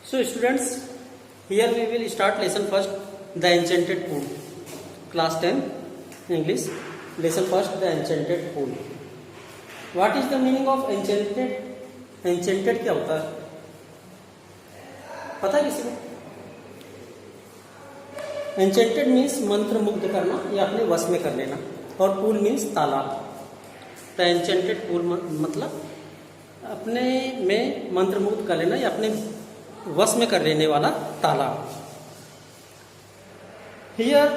So students, here we will start lesson first, the enchanted pool. Class 10 English. Lesson first, the enchanted pool. What is the meaning of enchanted? Enchanted क्या होता है? पता है किसी को? Enchanted means मंत्र मुग्ध करना या अपने वश में कर लेना, और pool means तालाब. The enchanted pool मतलब अपने में मंत्र मुग्ध कर लेना या अपने वश में कर लेने वाला तालाब. Here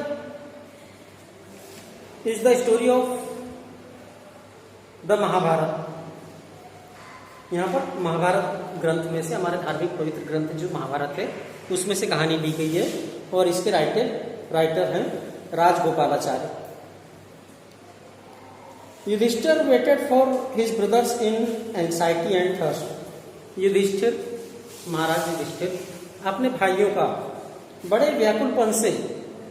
is the story of the Mahabharat. यहाँ पर महाभारत ग्रंथ में से, हमारे धार्मिक पवित्र ग्रंथ जो महाभारत है उसमें से कहानी ली गई है, और इसके राइटर हैं Rajagopalachari. Yudhishthira waited for his brothers in anxiety and thirst. Yudhishthira, महाराज युधिष्ठिर अपने भाइयों का बड़े व्याकुलपन से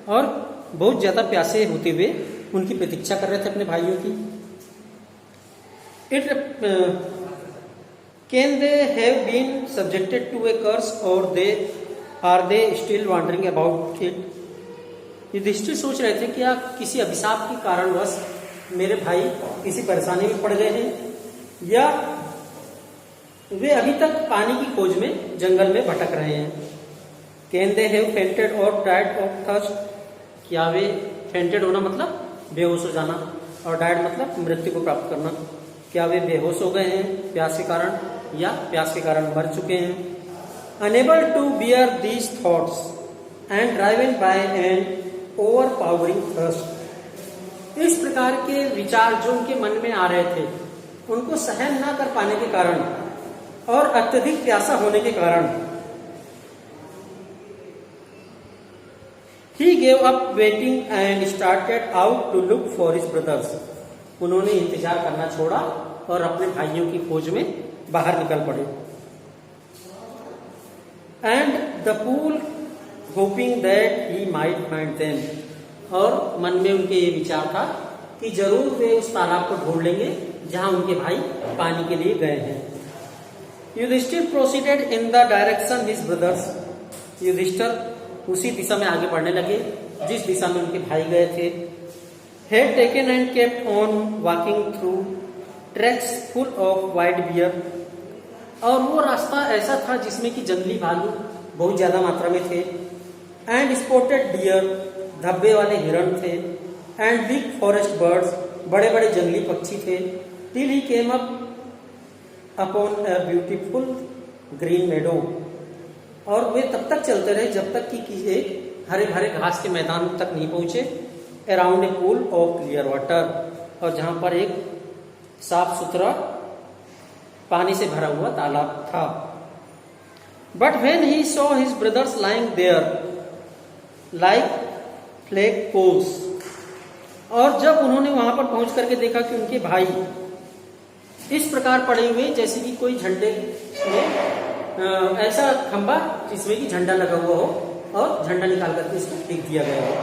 और बहुत ज्यादा प्यासे होते हुए उनकी प्रतीक्षा कर रहे थे अपने भाइयों की. It can they have been subjected to a curse or they still wandering about it. Yudhishthira सोच रहे थे क्या किसी अभिशाप के कारणवश मेरे भाई किसी परेशानी में पड़ गए हैं, या वे अभी तक पानी की खोज में जंगल में भटक रहे हैं. कैन दे हैव फेंटेड और डाइड ऑफ थर्स्ट. क्या वे फेंटेड होना मतलब बेहोश हो जाना, और डाइड मतलब मृत्यु को प्राप्त करना. क्या वे बेहोश हो गए हैं प्यास के कारण, या प्यास के कारण मर चुके हैं. Unable to bear these thoughts and driven by an overpowering thirst. इस प्रकार के विचार जो उनके मन में आ रहे थे, उनको सहन न कर पाने के कारण और अत्यधिक प्यासा होने के कारण he gave up waiting and started out to look for his brothers. उन्होंने इंतजार करना छोड़ा और अपने भाइयों की खोज में बाहर निकल पड़े. And the pool hoping that he might find them. और मन में उनके ये विचार था कि जरूर वे उस तालाब को ढूंढ लेंगे जहां उनके भाई पानी के लिए गए हैं. Yudhishthira proceeded in the direction his brothers. Yudhishthira उसी दिशा में आगे बढ़ने लगे जिस दिशा में उनके भाई गए थे. Had taken and kept on walking through tracks full of wild bear. और वो रास्ता ऐसा था जिसमें कि जंगली भालू बहुत ज्यादा मात्रा में थे. एंड स्पॉटेड डियर, धब्बे वाले हिरण थे. एंड बिग फॉरेस्ट बर्ड्स, बड़े बड़े जंगली पक्षी थे. Till he came up upon a beautiful green meadow. और वे तब तक चलते रहे जब तक कि एक हरे भरे घास के मैदान तक नहीं पहुंचे. Around a pool of clear water, और जहां पर एक साफ सुथरा पानी से भरा हुआ तालाब था. But when he saw his brothers lying there like flag poles. और जब उन्होंने वहां पर पहुंच करके देखा कि उनके भाई इस प्रकार पड़े हुए जैसे कि कोई झंडे में ऐसा खंबा जिसमें कि झंडा लगा हुआ हो और झंडा निकाल करके इसको फेंक दिया गया हो,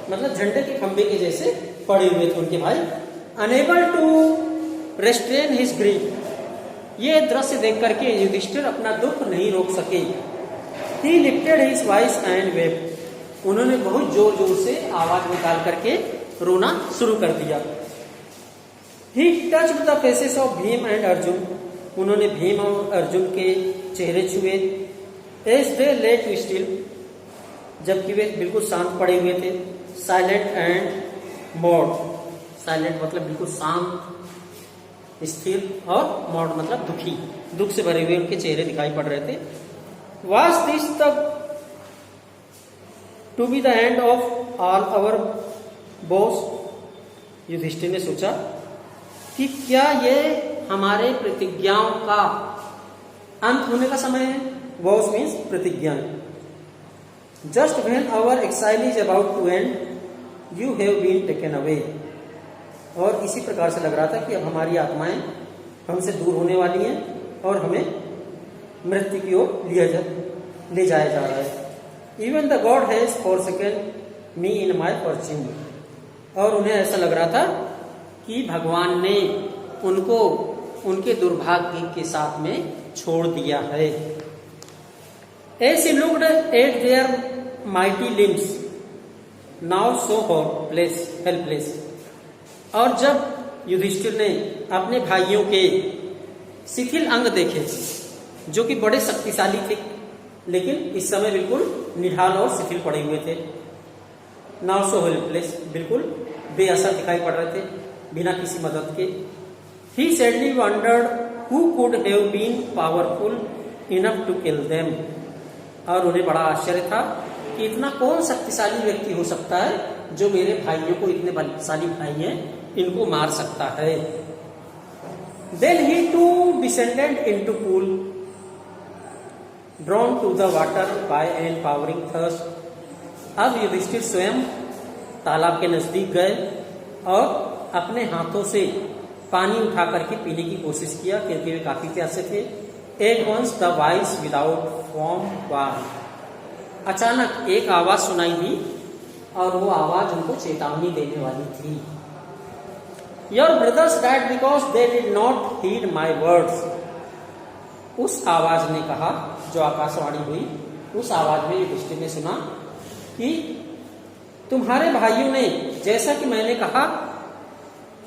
मतलब झंडे के खंबे के जैसे पड़े हुए थे उनके भाई. Unable to restrain his grief. ये दृश्य देख करके युधिष्ठिर अपना दुख नहीं रोक सके. ही lifted his voice and wept. उन्होंने बहुत जोर जोर से आवाज निकाल करके रोना शुरू कर दिया. ही touched the faces of Bhim and Arjun. उन्होंने भीम और अर्जुन के चेहरे छुए. एज दे ले टू स्टिल, जबकि वे बिल्कुल शांत पड़े हुए थे. Silent and mod. साइलेंट मतलब बिल्कुल शांत स्थिर, और मॉड मतलब दुखी, दुख से भरे हुए उनके चेहरे दिखाई पड़ रहे थे. Was this the to be the end of all our vows. Yudhishthira ने सोचा कि क्या ये हमारे प्रतिज्ञाओं का अंत होने का समय है. बोस मीन्स प्रतिज्ञा. Just when our exile is about to end you have been taken away. और इसी प्रकार से लग रहा था कि अब हमारी आत्माएं हमसे दूर होने वाली हैं और हमें मृत्यु की ओर ले जाया जा रहा है. Even the God has forsaken me in my Fortune. और उन्हें ऐसा लग रहा था कि भगवान ने उनको उनके दुर्भाग्य के साथ में छोड़ दिया है. As he looked at their mighty limbs, now so helpless. और जब युधिष्ठिर ने अपने भाइयों के शिथिल अंग देखे, जो कि बड़े शक्तिशाली थे, लेकिन इस समय बिल्कुल निढाल और शिथिल पड़े हुए थे। नाउ सो हेल्पलेस, बिल्कुल बेअसर दिखाई पड़ रहे थे, बिना किसी मदद के। He sadly wondered who could have been powerful enough to kill them. और उन्हें बड़ा आश्चर्य था कि इतना कौन शक्तिशाली व्यक्ति हो सकता है जो मेरे भाइयों को, इतने बलशाली भाई हैं, इनको मार सकता है। Then he too descended into pool, drawn to the water by an powering thirst. अब युधिष्ठिर स्वयं तालाब के नजदीक गए और अपने हाथों से पानी उठा करके पीने की कोशिश किया, क्योंकि वे काफी प्यासे थे। At once the voice without form was. अचानक एक आवाज सुनाई दी और वो आवाज उनको चेतावनी देने वाली थी। Your brothers died because they did not heed my words. उस आवाज ने कहा, जो आकाशवाणी हुई, उस आवाज में युधिष्ठिर ने सुना कि तुम्हारे भाइयों ने, जैसा कि मैंने कहा,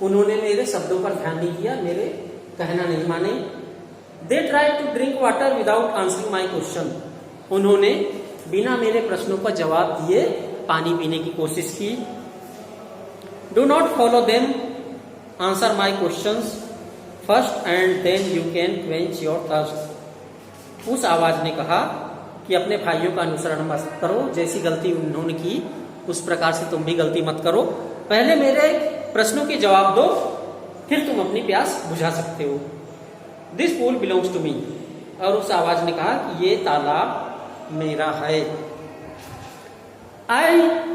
उन्होंने मेरे शब्दों पर ध्यान नहीं दिया, मेरे कहना नहीं माने। They tried to drink water without answering my question. उन्होंने बिना मेरे प्रश्नों का जवाब दिए पानी पीने की कोशिश की। Do not follow them. Answer my questions first and then you can quench your thirst. उस आवाज ने कहा कि अपने भाइयों का अनुसरण मत करो, जैसी गलती उन्होंने की उस प्रकार से तुम भी गलती मत करो। पहले मेरे प्रश्नों के जवाब दो, फिर तुम अपनी प्यास बुझा सकते हो। This pool belongs to me. और उस आवाज ने कहा कि ये तालाब मेरा है।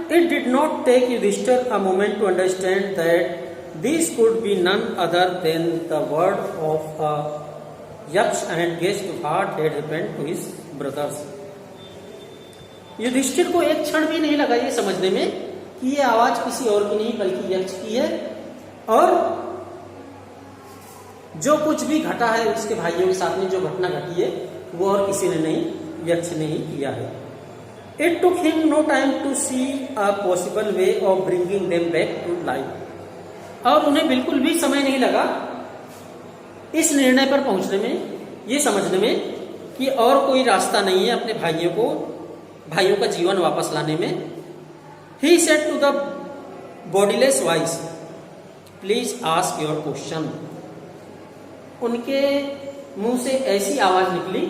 It did not take Yudhishthir a moment to understand that this could be none other than the word of a yaksh and guessed what had happened to his brothers. Yudhishthir को एक क्षण भी नहीं लगा ये समझने में कि ये आवाज किसी और की नहीं बल्कि यक्ष की है, और जो कुछ भी घटा है उसके भाइयों के साथ में, जो घटना घटी है, वो और किसी ने नहीं, यक्ष ने ही किया है। It took him no time to see a possible way of bringing them back to life. और उन्हें बिल्कुल भी समय नहीं लगा इस निर्णय पर पहुंचने में, ये समझने में कि और कोई रास्ता नहीं है अपने भाइयों का जीवन वापस लाने में। He said to the bodiless voice, please ask your question. उनके मुंह से ऐसी आवाज निकली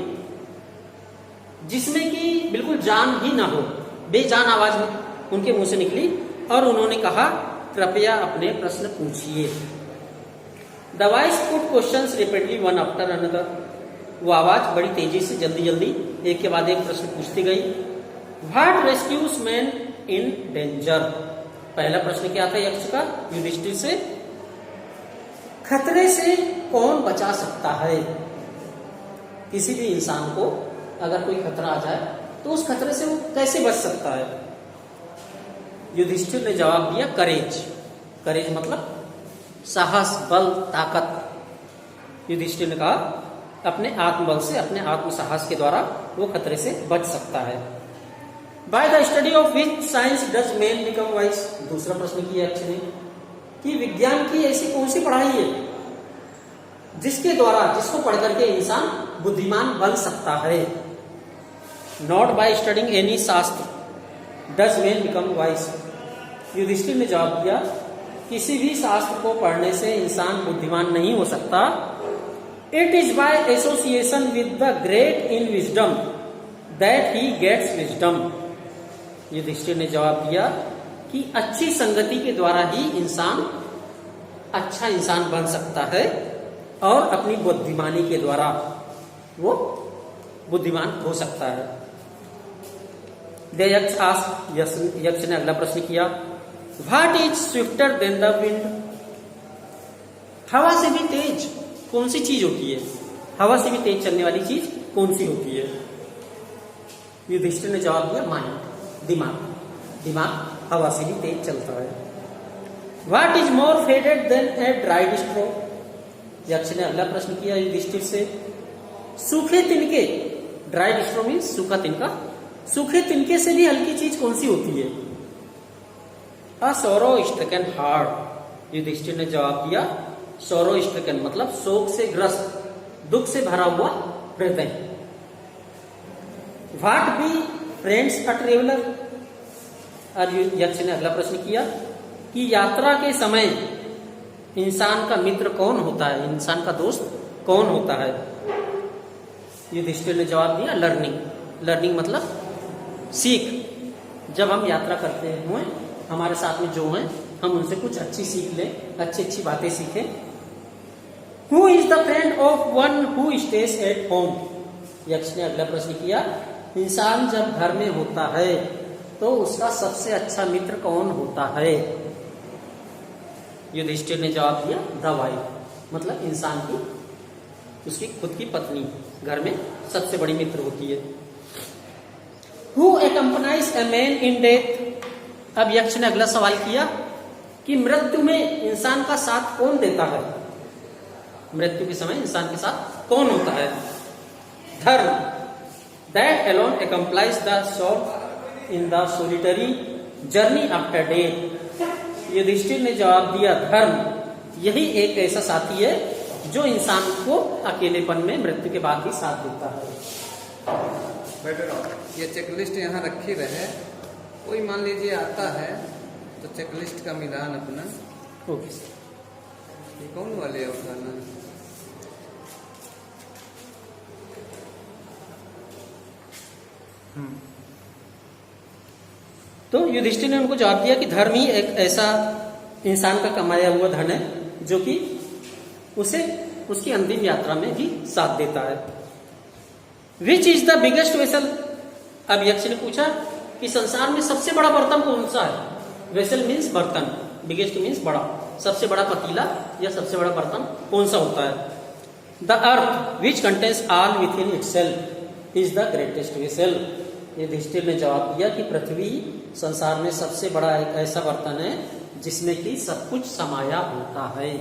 जिसमें कि बिल्कुल जान भी ना हो, बेजान आवाज उनके मुंह से निकली, और उन्होंने कहा, कृपया अपने प्रश्न पूछिए। The voice put questions repeatedly one after another. वो आवाज बड़ी तेजी से जल्दी एक के बाद एक प्रश्न पूछती गई। What rescues men in danger? पहला प्रश्न क्या था यक्ष का युधिष्ठिर से, खतरे से कौन बचा सकता है? किसी भी इंसान को अगर कोई खतरा आ जाए तो उस खतरे से वो कैसे बच सकता है? युधिष्ठिर ने जवाब दिया, करेज मतलब साहस, बल, ताकत। युधिष्ठिर ने कहा अपने आत्मबल से, अपने आत्म साहस के द्वारा वो खतरे से बच सकता है। By the study of which science does man become wise. दूसरा प्रश्न किया यक्ष ने कि विज्ञान की ऐसी कौन सी पढ़ाई है जिसको पढ़ करके इंसान बुद्धिमान बन सकता है। Not by studying any shastra does man become wise. Yudhishthira ने जवाब दिया, किसी भी शास्त्र को पढ़ने से इंसान बुद्धिमान नहीं हो सकता। It is by association with the great in wisdom that he gets wisdom. Yudhishthira ने जवाब दिया कि अच्छी संगति के द्वारा ही इंसान अच्छा इंसान बन सकता है, और अपनी बुद्धिमानी के द्वारा वो बुद्धिमान हो सकता है। यक्ष ने अगला प्रश्न किया, what is swifter than the wind. हवा से भी तेज कौन सी चीज होती है? हवा से भी तेज चलने वाली चीज कौन सी होती है? युधिष्ठिर ने जवाब दिया, माइंड, दिमाग हवा से भी तेज चलता है। What is more faded than a dried straw. यक्ष ने अगला प्रश्न किया युधिष्ठिर से, सूखे तिनके ड्राइड स्ट्रॉ मीन्स सूखा तिनका। सूखे तिनके से भी हल्की चीज कौन सी होती है? अ सोरो स्ट्रिकन हार्ट। युधिष्ठिर ने जवाब दिया सोरो स्ट्रिकन मतलब शोक से ग्रस्त, दुख से भरा हुआ हृदय। What be friends a traveller. और यक्ष ने अगला प्रश्न किया कि यात्रा के समय इंसान का मित्र कौन होता है, इंसान का दोस्त कौन होता है? युधिष्ठिर ने जवाब दिया लर्निंग। लर्निंग मतलब सीख। जब हम यात्रा करते हैं हमारे साथ में जो हैं हम उनसे कुछ अच्छी सीख लें, अच्छी अच्छी बातें सीखें। Who is the friend of one who stays at home. यक्ष ने अगला प्रश्न किया इंसान जब घर में होता है तो उसका सबसे अच्छा मित्र कौन होता है? युधिष्ठिर ने जवाब दिया द वाइफ मतलब इंसान की उसकी खुद की पत्नी घर में सबसे बड़ी मित्र होती है। Who accompanies a man in death. अब यक्ष ने अगला सवाल किया कि मृत्यु में इंसान का साथ कौन देता है? मृत्यु के समय इंसान के साथ कौन होता है? Dharma. That alone accompanies the soul in the solitary journey after death. Yudhishthira ने जवाब दिया धर्म यही एक ऐसा साथी है जो इंसान को अकेलेपन में मृत्यु के बाद ही साथ देता है। ये चेकलिस्ट यहाँ रखी रहे, कोई मान लीजिए आता है तो चेकलिस्ट का मिलान अपना ओके। ये कौन वाले उठाना? तो युधिष्ठिर ने उनको जवाब दिया कि धर्म ही एक ऐसा इंसान का कमाया हुआ धन है जो कि उसे उसकी अंतिम यात्रा में भी साथ देता है। Which is the biggest vessel. अब यक्ष ने पूछा कि संसार में सबसे बड़ा बर्तन कौन सा है? वेसल मीन्स बर्तन, बिगेस्ट मीन्स बड़ा। सबसे बड़ा पतीला या सबसे बड़ा बर्तन कौन सा होता है? The earth which contains all within itself is the greatest vessel. Yudhishthira ने जवाब दिया कि पृथ्वी संसार में सबसे बड़ा एक ऐसा बर्तन है जिसमें कि सब कुछ समाया होता है।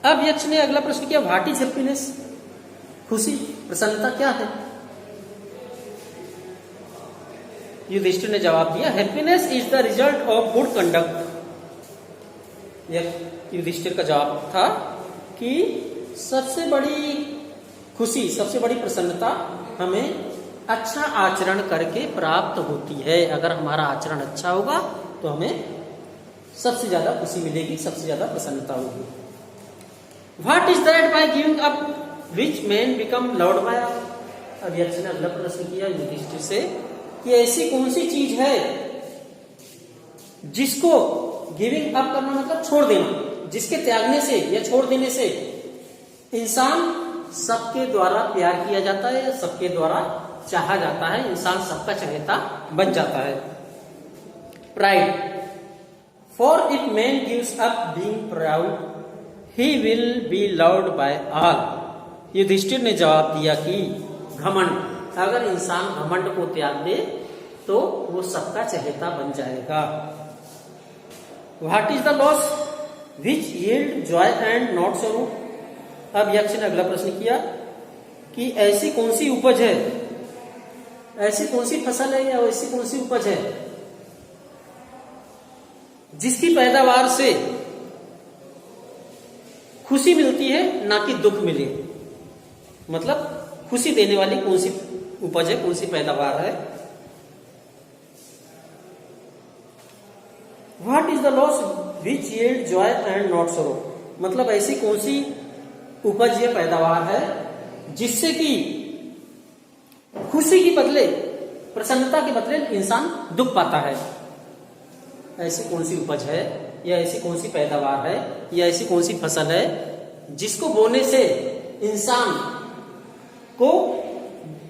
अब यक्ष ने अगला प्रश्न किया व्हाट इज हैप्पीनेस। खुशी प्रसन्नता क्या है? युधिष्ठिर ने जवाब दिया happiness is the result of good conduct. Yudhishthira का जवाब था कि सबसे बड़ी खुशी, सबसे बड़ी प्रसन्नता हमें अच्छा आचरण करके प्राप्त होती है। अगर हमारा आचरण अच्छा होगा तो हमें सबसे ज्यादा खुशी मिलेगी, सबसे ज्यादा प्रसन्नता होगी। What is that by giving up which man become loved by. अब यक्ष ने अगला प्रश्न किया युधिष्ठिर से कि ऐसी कौन सी चीज है जिसको गिविंग अप करना मतलब छोड़ देना, जिसके त्यागने से या छोड़ देने से इंसान सबके द्वारा प्यार किया जाता है, सबके द्वारा चाहा जाता है, इंसान सबका चहेता बन जाता है। Pride. For if man gives up being proud he will be loved by all. Yudhishthira ने जवाब दिया कि घमंड। अगर इंसान घमंड को त्याग दे तो वो सबका चहेता बन जाएगा। What is the loss which yield Joy and not sorrow. अब यक्ष ने अगला प्रश्न किया कि ऐसी कौन सी उपज है, ऐसी कौन सी फसल है या ऐसी कौन सी उपज है जिसकी पैदावार से खुशी मिलती है ना कि दुख मिले। मतलब खुशी देने वाली कौन सी उपज है, कौन सी पैदावार है। What is the loss which yield Joy and not sorrow. मतलब ऐसी कौन सी उपज या पैदावार है जिससे कि खुशी के बदले, प्रसन्नता के बदले इंसान दुख पाता है। ऐसी कौन सी उपज है या ऐसी कौन सी पैदावार है या ऐसी कौन सी फसल है जिसको बोने से इंसान को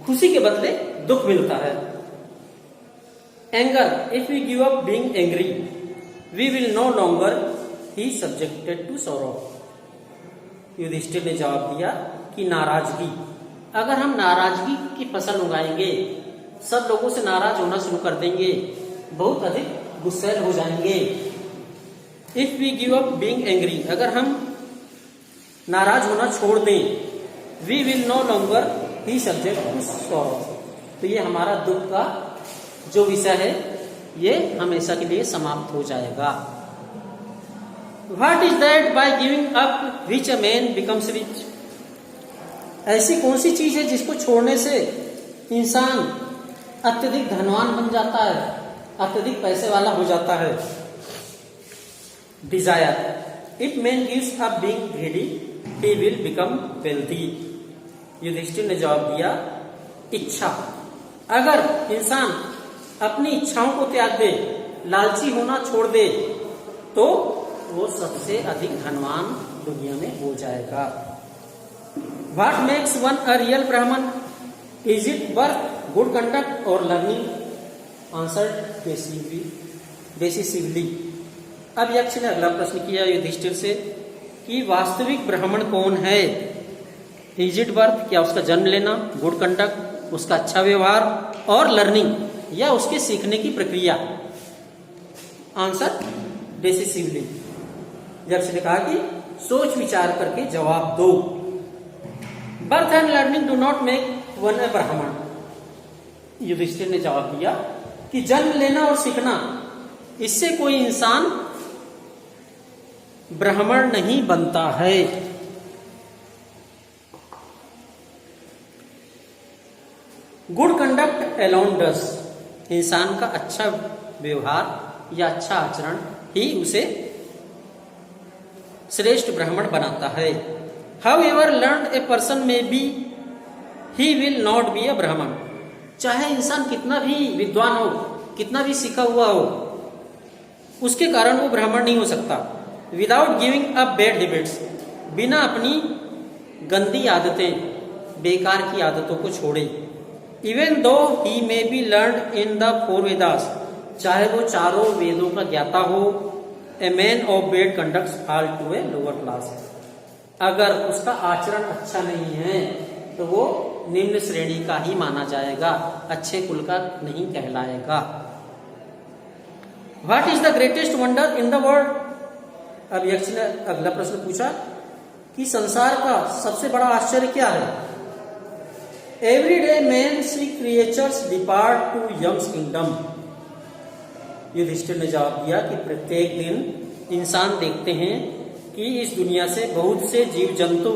खुशी के बदले दुख मिलता है। Anger. If we give up being angry we will no longer be subjected to sorrow. Yudhishthira ने जवाब दिया कि नाराजगी। अगर हम नाराजगी की फसल उगाएंगे, सब लोगों से नाराज होना शुरू कर देंगे, बहुत अधिक गुस्सैल हो जाएंगे। If we give up being angry, अगर हम नाराज होना छोड़ दें, we will no longer be subject to sorrow. तो ये हमारा दुख का जो विषय है ये हमेशा के लिए समाप्त हो जाएगा। What is that by giving up which a man becomes rich? ऐसी कौन सी चीज है जिसको छोड़ने से इंसान अत्यधिक धनवान बन जाता है, अत्यधिक पैसे वाला हो जाता है? Desire. If man gives up being greedy he will become wealthy. Yudhishthira ने जवाब दिया, इच्छा। अगर इंसान अपनी इच्छाओं को त्याग दे, लालची होना छोड़ दे, तो वो सबसे अधिक धनवान दुनिया में हो जाएगा। What makes one a real Brahman? Is it birth, good conduct or learning? Answered decisively. अब यक्ष ने अगला प्रश्न किया युधिष्ठिर से कि वास्तविक ब्राह्मण कौन है? इज इट बर्थ, क्या उसका जन्म लेना, गुड कंडक्ट उसका अच्छा व्यवहार, और लर्निंग या उसके सीखने की प्रक्रिया? Answer decisively. यक्ष ने कहा कि सोच विचार करके जवाब दो। Birth and learning do not make one a Brahmin. Yudhishthira ने जवाब दिया कि जन्म लेना और सीखना, इससे कोई इंसान ब्राह्मण नहीं बनता है। गुड कंडक्ट अलोन डस, इंसान का अच्छा व्यवहार या अच्छा आचरण ही उसे श्रेष्ठ ब्राह्मण बनाता है। However learned a person may be, he will not be a Brahmin. चाहे इंसान कितना भी विद्वान हो, कितना भी सीखा हुआ हो, उसके कारण वो ब्राह्मण नहीं हो सकता। Without giving up bad habits, बिना अपनी गंदी आदतें, बेकार की आदतों को छोड़े। Even though he may be learned in the 4 Vedas, चाहे वो चारों वेदों का ज्ञाता हो। A man of bad conducts fall to a lower class, अगर उसका आचरण अच्छा नहीं है तो वो निम्न श्रेणी का ही माना जाएगा, अच्छे कुल का नहीं कहलाएगा। What is the greatest wonder in the world? अब यक्ष ने अगला प्रश्न पूछा कि संसार का सबसे बड़ा आश्चर्य क्या है? Every day man see creatures depart to Yama's kingdom. Yudhishthira ने जवाब दिया कि प्रत्येक दिन इंसान देखते हैं कि इस दुनिया से बहुत से जीव जंतु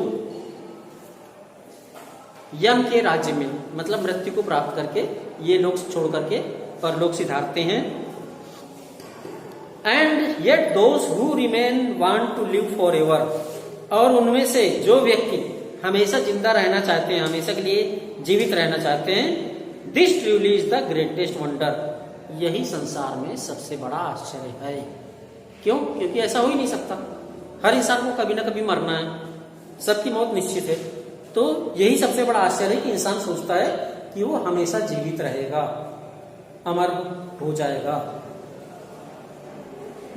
यम के राज्य में, मतलब मृत्यु को प्राप्त करके ये लोग छोड़ करके परलोक सिधारते हैं। And yet those who remain want to live for ever, और उनमें से जो व्यक्ति हमेशा जिंदा रहना चाहते हैं, हमेशा के लिए जीवित रहना चाहते हैं, this truly is the greatest wonder. यही संसार में सबसे बड़ा आश्चर्य है। क्यों? क्योंकि ऐसा हो ही नहीं सकता, हर इंसान को कभी ना कभी मरना है, सबकी मौत निश्चित है। तो यही सबसे बड़ा आश्चर्य है कि इंसान सोचता है कि वो हमेशा जीवित रहेगा, अमर हो जाएगा।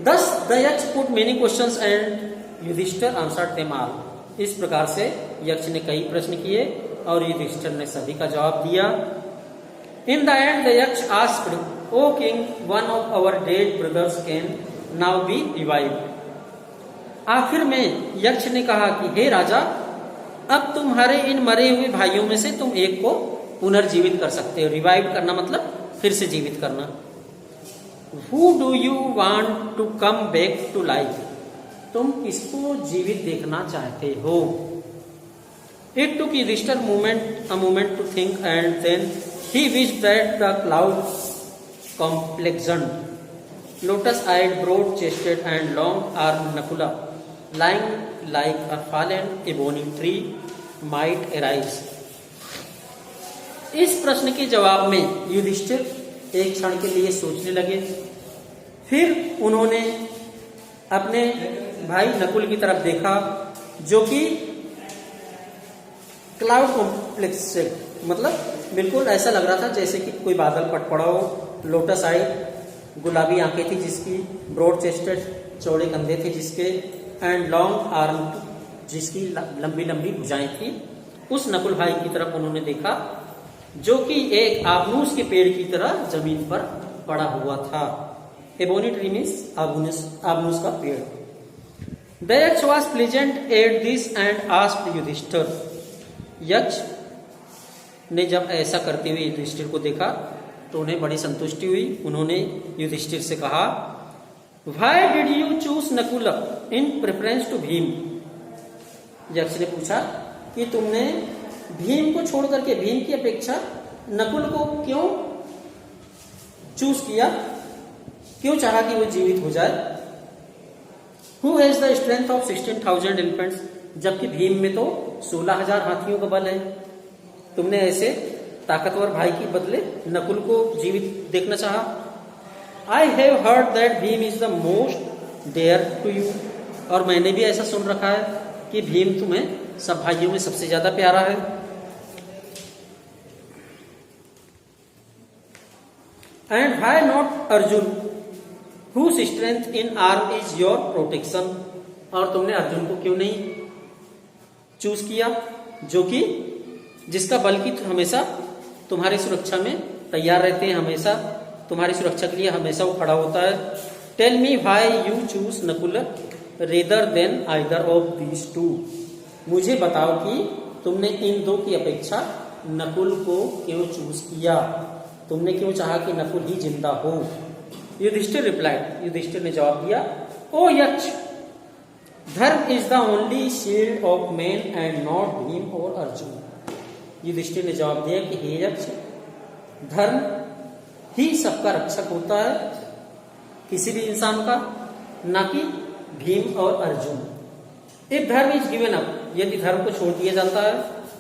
Thus the Yaksha put many questions and Yudhishthira answered them all. इस प्रकार से यक्ष ने कई प्रश्न किए और युधिष्ठिर ने सभी का जवाब दिया। In the end the यक्ष asked, O king, one of our dead brothers can now be revived. आखिर में यक्ष ने कहा कि हे राजा, अब तुम्हारे इन मरे हुए भाइयों में से तुम एक को पुनर्जीवित कर सकते हो। रिवाइव करना मतलब फिर से जीवित करना। Who do you want to come back to life? तुम किसको जीवित देखना चाहते हो? It took Yudhishthir a moment to think, and then he wished that the cloud complexioned, lotus-eyed, broad-chested, and long-armed Nakula, lying like a fallen ebony tree, might arise. इस प्रश्न के जवाब में युधिष्ठिर एक क्षण के लिए सोचने लगे। फिर उन्होंने अपने भाई नकुल की तरफ देखा, जो कि क्लाउड कॉम्प्लेक्स से, मतलब बिल्कुल ऐसा लग रहा था जैसे कि कोई बादल पट पड़ा हो। लोटस आई, गुलाबी आंखें थी जिसकी, ब्रॉड चेस्टेड, चौड़े कंधे थे जिसके, एंड लॉन्ग आर्म, जिसकी लंबी लंबी भुजाएं थी। उस नकुल भाई की तरफ उन्होंने देखा जो कि एक आबनूस के पेड़ की तरह जमीन पर पड़ा हुआ था। एबोनी ट्री मीन्स आबनूस का पेड़। The Yaksha was pleasant at this and asked Yudhishthira. Yaksha ने जब ऐसा करते हुए युधिष्ठिर को देखा तो उन्हें बड़ी संतुष्टि हुई। उन्होंने युधिष्ठिर से कहा, why did you choose Nakul in preference to Bhim? Yaksha ने पूछा कि तुमने भीम को छोड़ करके, भीम की अपेक्षा नकुल को क्यों चूज किया, क्यों चाहा कि वो जीवित हो जाए? Who has the strength of 16,000 elephants? जबकि भीम में तो 16,000 हाथियों का बल है। तुमने ऐसे ताकतवर भाई के बदले नकुल को जीवित देखना चाहा। I have heard that Bhim is the most dear to you. और मैंने भी ऐसा सुन रखा है कि भीम तुम्हें सब भाइयों में सबसे ज्यादा प्यारा है। And why not Arjun whose strength in arm is your protection? और तुमने अर्जुन को क्यों नहीं चूज किया, जो कि जिसका बल की हमेशा तुम्हारी सुरक्षा में तैयार रहते हैं, हमेशा तुम्हारी सुरक्षा के लिए हमेशा वो खड़ा होता है। Tell me why you choose Nakul rather than either of these two? मुझे बताओ कि तुमने इन दो की अपेक्षा नकुल को क्यों चूज किया, तुमने क्यों चाहा कि नकुल ही जिंदा हो? युधिष्ठिर रिप्लाइड, युधिष्ठिर ने जवाब दिया, ओ यक्ष, धर्म is the only shield of man and not Bhim और अर्जुन। युधिष्ठिर ने जवाब दिया कि हे यक्ष, धर्म ही सबका रक्षक होता है, किसी भी इंसान का, ना कि भीम और अर्जुन। इफ धर्म इज गिवन अप, यदि धर्म को छोड़ दिया जाता है,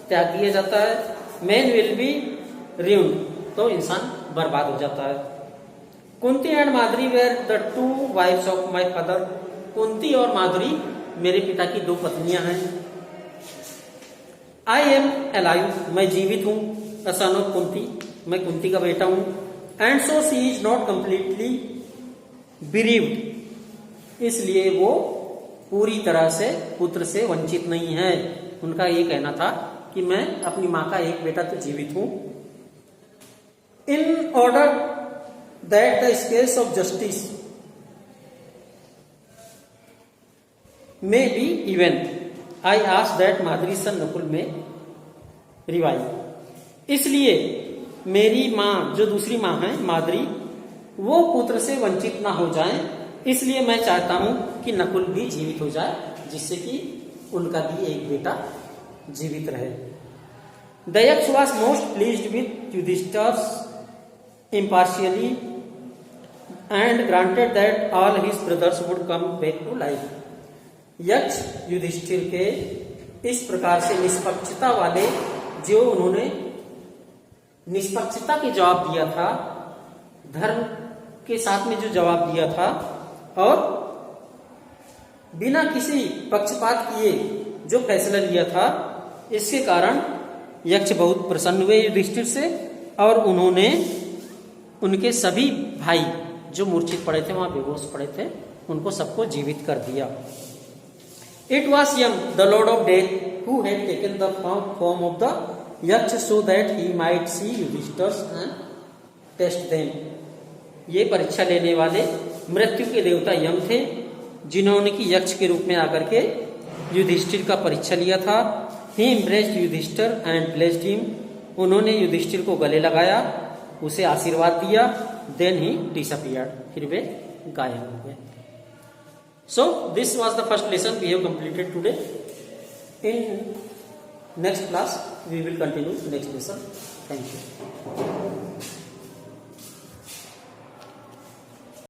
त्याग दिया जाता है, मैन विल बी ruined, तो इंसान बर्बाद हो जाता है। Kunti and Madhuri were the two wives of my father. Kunti और माधुरी मेरे पिता की दो पत्नियां हैं। आई एम अलाइव, मैं जीवित हूं, अ सन ऑफ कुंती, मैं कुंती का बेटा हूं। And so she is not completely bereaved, इसलिए वो पूरी तरह से पुत्र से वंचित नहीं है। उनका ये कहना था कि मैं अपनी मां का एक बेटा तो जीवित हूं। In order that the scales of justice may be even, I ask that Madri son Nakul में रिवाइव। इसलिए मेरी मां, जो दूसरी मां है माधुरी, वो पुत्र से वंचित ना हो जाएं, इसलिए मैं चाहता हूं कि नकुल भी जीवित हो जाए, जिससे कि उनका भी एक बेटा जीवित रहे। The Yaksha was most pleased with Yudhishthira's impartially and granted that all his brothers would come back to life. यक्ष युधिष्ठिर के इस प्रकार से निष्पक्षता वाले, जो उन्होंने निष्पक्षता के जवाब दिया था, धर्म के साथ में जो जवाब दिया था और बिना किसी पक्षपात किए जो फैसला लिया था, इसके कारण यक्ष बहुत प्रसन्न हुए युधिष्ठिर से और उन्होंने उनके सभी भाई जो मूर्छित पड़े थे, वहां बेहोश पड़े थे, उनको सबको जीवित कर दिया। It was Yama the lord of death who had taken the form of the Yaksha so that he might see Yudhishthira's and test them. ये परीक्षा लेने वाले मृत्यु के देवता यम थे, जिन्होंने की यक्ष के रूप में आकर के युधिष्ठिर का परीक्षा लिया था। He embraced Yudhishthira and blessed him, उन्होंने युधिष्ठिर को गले लगाया, उसे आशीर्वाद दिया। देन ही डिसअपियर्ड, फिर वे गायब हो गए। So this was the first lesson we have completed today. In next class we will continue next lesson. Thank you.